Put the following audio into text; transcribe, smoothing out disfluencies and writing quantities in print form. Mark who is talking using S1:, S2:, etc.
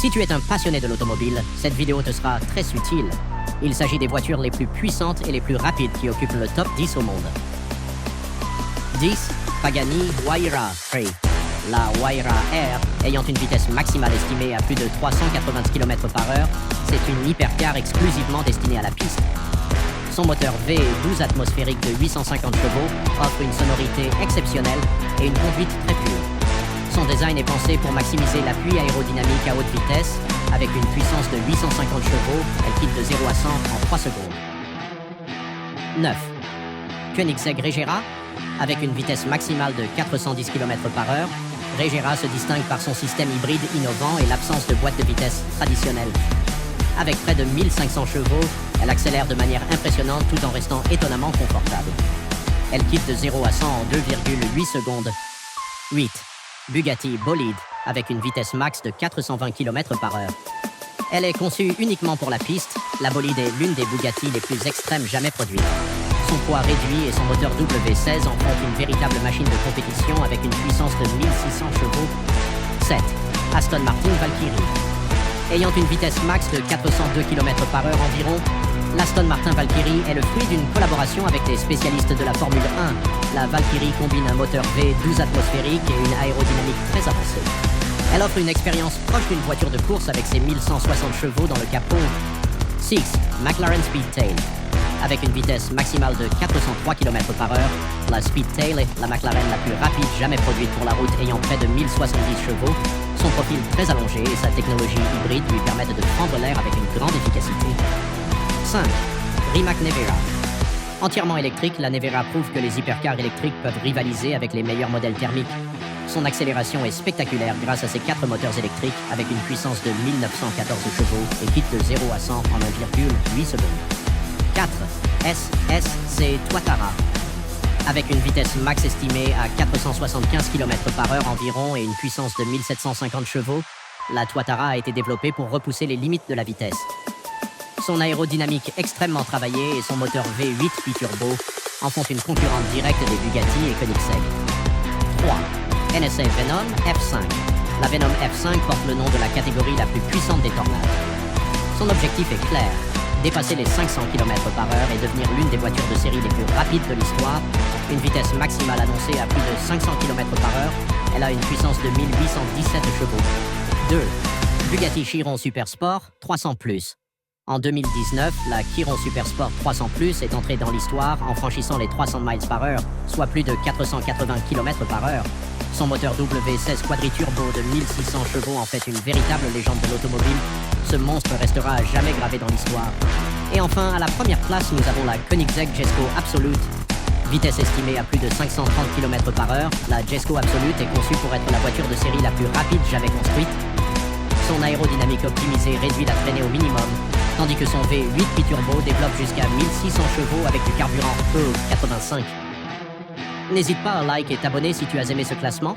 S1: Si tu es un passionné de l'automobile, cette vidéo te sera très utile. Il s'agit des voitures les plus puissantes et les plus rapides qui occupent le top 10 au monde. 10. Pagani Huayra 3. La Huayra R, ayant une vitesse maximale estimée à plus de 390 km/h, c'est une hypercar exclusivement destinée à la piste. Son moteur V12 atmosphérique de 850 chevaux offre une sonorité exceptionnelle et une conduite très pure. Son design est pensé pour maximiser l'appui aérodynamique à haute vitesse. Avec une puissance de 850 chevaux, elle quitte de 0 à 100 en 3 secondes. 9. Koenigsegg Regera. Avec une vitesse maximale de 410 km/h, Regera se distingue par son système hybride innovant et l'absence de boîte de vitesse traditionnelle. Avec près de 1500 chevaux, elle accélère de manière impressionnante tout en restant étonnamment confortable. Elle quitte de 0 à 100 en 2,8 secondes. 8. Bugatti Bolide, avec une vitesse max de 420 km/h. Elle est conçue uniquement pour la piste. La Bolide est l'une des Bugatti les plus extrêmes jamais produites. Son poids réduit et son moteur W16 en font une véritable machine de compétition avec une puissance de 1600 chevaux. 7. Aston Martin Valkyrie. Ayant une vitesse max de 402 km/h environ, l'Aston Martin Valkyrie est le fruit d'une collaboration avec les spécialistes de la Formule 1. La Valkyrie combine un moteur V12 atmosphérique et une aérodynamique très avancée. Elle offre une expérience proche d'une voiture de course avec ses 1160 chevaux dans le capot. 6. McLaren Speedtail. Avec une vitesse maximale de 403 km/h, la Speedtail est la McLaren la plus rapide jamais produite pour la route, ayant près de 1070 chevaux. Son profil très allongé et sa technologie hybride lui permettent de prendre l'air avec une grande efficacité. 5. Rimac Nevera. Entièrement électrique, la Nevera prouve que les hypercars électriques peuvent rivaliser avec les meilleurs modèles thermiques. Son accélération est spectaculaire grâce à ses 4 moteurs électriques avec une puissance de 1914 chevaux et quitte de 0 à 100 en 1,8 secondes. 4. SSC Tuatara. Avec une vitesse max estimée à 475 km/h environ et une puissance de 1750 chevaux, la Tuatara a été développée pour repousser les limites de la vitesse. Son aérodynamique extrêmement travaillée et son moteur V8 biturbo en font une concurrente directe des Bugatti et Koenigsegg. 3. NSA Venom F5. La Venom F5 porte le nom de la catégorie la plus puissante des tornades. Son objectif est clair, dépasser les 500 km/h et devenir l'une des voitures de série les plus rapides de l'histoire. Une vitesse maximale annoncée à plus de 500 km/h, elle a une puissance de 1817 chevaux. 2. Bugatti Chiron Super Sport 300+. En 2019, la Chiron Super Sport 300+ est entrée dans l'histoire en franchissant les 300 mph, soit plus de 480 km/h. Son moteur W16 quadriturbo de 1600 chevaux en fait une véritable légende de l'automobile. Ce monstre restera à jamais gravé dans l'histoire. Et enfin, à la première place, nous avons la Koenigsegg Jesko Absolute. Vitesse estimée à plus de 530 km/h, la Jesko Absolute est conçue pour être la voiture de série la plus rapide jamais construite. Son aérodynamique optimisée réduit la traînée au minimum, tandis que son V8 biturbo développe jusqu'à 1600 chevaux avec du carburant E85. N'hésite pas à like et t'abonner si tu as aimé ce classement.